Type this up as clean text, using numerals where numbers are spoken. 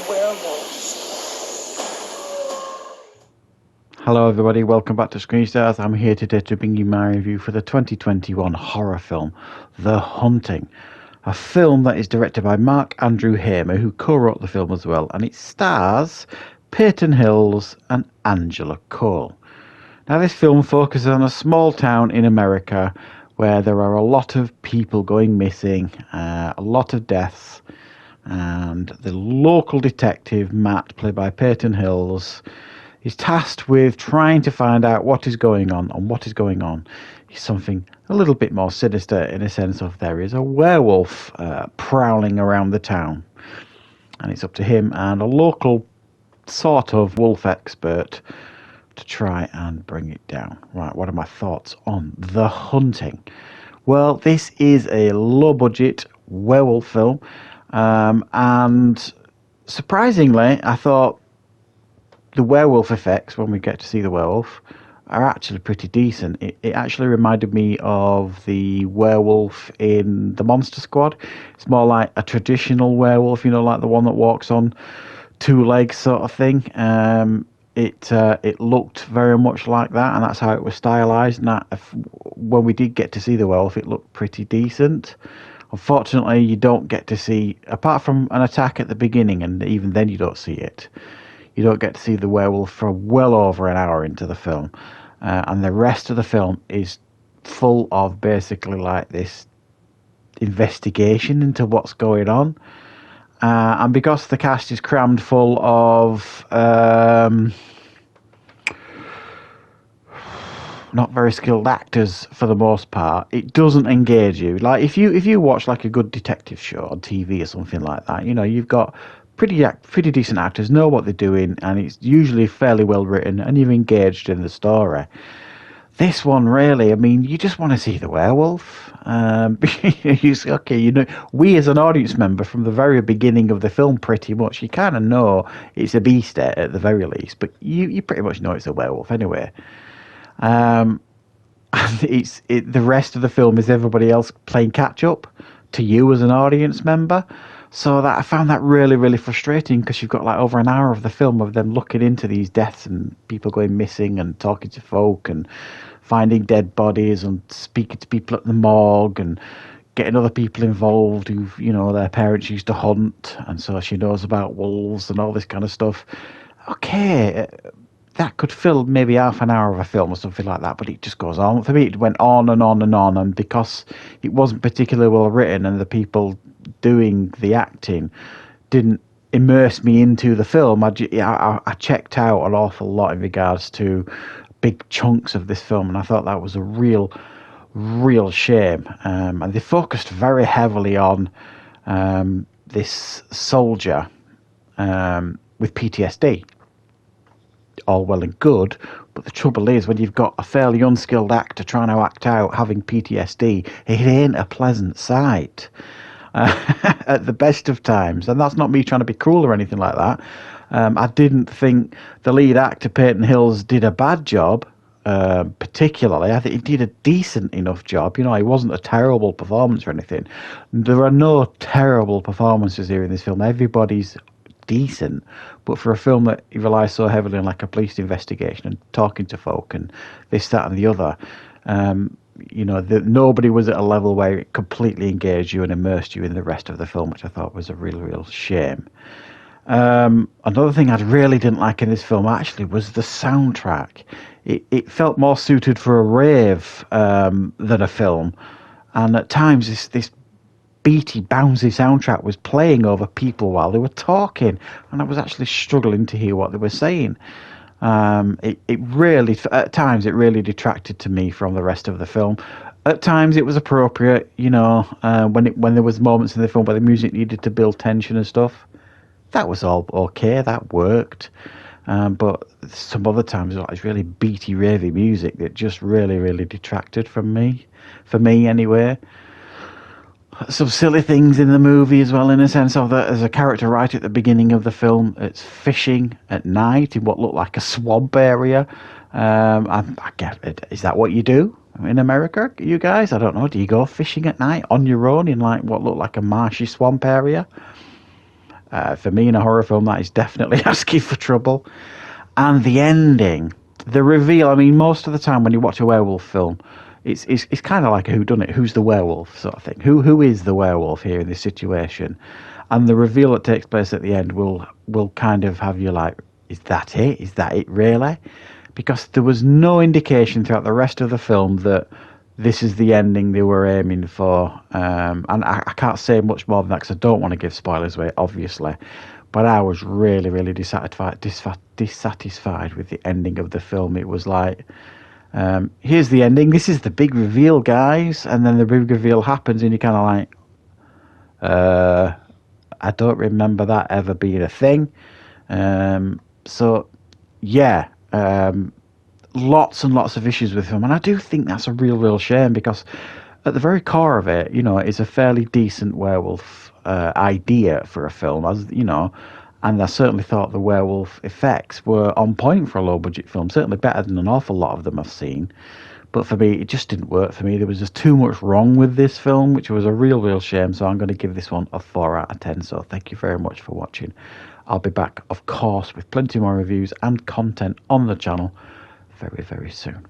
werewolves. Hello everybody, welcome back to Screenstars. I'm here today to bring you my review for the 2021 horror film, The Haunting. A film that is directed by Mark Andrew Hamer, who co-wrote the film as well, and it stars Peyton Hills and Angela Cole. Now this film focuses on a small town in America where there are a lot of people going missing, a lot of deaths, and the local detective, Matt, played by Peyton Hills, is tasked with trying to find out what is going on, and what is going on is something a little bit more sinister in a sense of there is a werewolf prowling around the town, and it's up to him and a local sort of wolf expert to try and bring it down. Right, what are my thoughts on The Haunting? Well, this is a low-budget werewolf film, and surprisingly, I thought the werewolf effects, when we get to see the werewolf, are actually pretty decent. It actually reminded me of the werewolf in the Monster Squad. It's more like a traditional werewolf, you know, like the one that walks on two legs sort of thing. It looked very much like that, and that's how it was stylized. And when we did get to see the werewolf, it looked pretty decent. Unfortunately, you don't get to see, apart from an attack at the beginning, and even then you don't see it. You don't get to see the werewolf for well over an hour into the film. And the rest of the film is full of basically like this investigation into what's going on. And because the cast is crammed full of not very skilled actors for the most part, it doesn't engage you. Like if you watch like a good detective show on TV or something like that, you know, you've got pretty decent actors, know what they're doing, and it's usually fairly well written, and you're engaged in the story. This one, really, I mean, you just want to see the werewolf. Okay, you know, we as an audience member from the very beginning of the film, pretty much, you kind of know it's a beast at the very least, but you pretty much know it's a werewolf anyway. And the rest of the film is everybody else playing catch up to you as an audience member. So that I found that really, really frustrating, because you've got like over an hour of the film of them looking into these deaths and people going missing and talking to folk and finding dead bodies and speaking to people at the morgue and getting other people involved who, you know, their parents used to hunt, and so she knows about wolves and all this kind of stuff. Okay, that could fill maybe half an hour of a film or something like that, but it just goes on. For me, it went on and on and on, and because it wasn't particularly well written and the people doing the acting didn't immerse me into the film, I checked out an awful lot in regards to big chunks of this film, and I thought that was a real shame. And they focused very heavily on this soldier with PTSD. All well and good, but the trouble is when you've got a fairly unskilled actor trying to act out having PTSD, it ain't a pleasant sight at the best of times. And that's not me trying to be cruel or anything like that. I didn't think the lead actor, Peyton Hills, did a bad job, particularly. I think he did a decent enough job. You know, it wasn't a terrible performance or anything. There are no terrible performances here in this film. Everybody's decent, but for a film that relies so heavily on like a police investigation and talking to folk and this, that, and the other, you know, nobody was at a level where it completely engaged you and immersed you in the rest of the film, which I thought was a real shame. Another thing I really didn't like in this film actually was the soundtrack. It felt more suited for a rave than a film, and at times this beaty, bouncy soundtrack was playing over people while they were talking, and I was actually struggling to hear what they were saying. It really, at times, it really detracted to me from the rest of the film. At times, it was appropriate, you know, when there was moments in the film where the music needed to build tension and stuff. That was all okay, that worked. But some other times, it was really beaty, ravey music that just really detracted from me. For me, anyway. Some silly things in the movie as well, in a sense of that there's a character right at the beginning of the film. It's fishing at night in what looked like a swamp area. I get it. Is that what you do in America, you guys? I don't know. Do you go fishing at night on your own in like what looked like a marshy swamp area? For me, in a horror film, that is definitely asking for trouble. And the ending, the reveal. I mean, most of the time when you watch a werewolf film, it's kind of like a whodunit. Who's the werewolf sort of thing? Who is the werewolf here in this situation? And the reveal that takes place at the end will kind of have you like, is that it? Is that it really? Because there was no indication throughout the rest of the film that this is the ending they were aiming for. And I can't say much more than that because I don't want to give spoilers away, obviously. But I was really, really dissatisfied with the ending of the film. It was like, here's the ending. This is the big reveal, guys. And then the big reveal happens, and you're kind of like, I don't remember that ever being a thing. So, yeah, lots and lots of issues with him, and I do think that's a real shame because at the very core of it, it's a fairly decent werewolf idea for a film, as you know, and I certainly thought the werewolf effects were on point for a low budget film, certainly better than an awful lot of them I've seen. But for me, it just didn't work for me. There was just too much wrong with this film, which was a real shame. So I'm going to give this one a 4 out of 10. So thank you very much for watching. I'll be back, of course, with plenty more reviews and content on the channel very soon.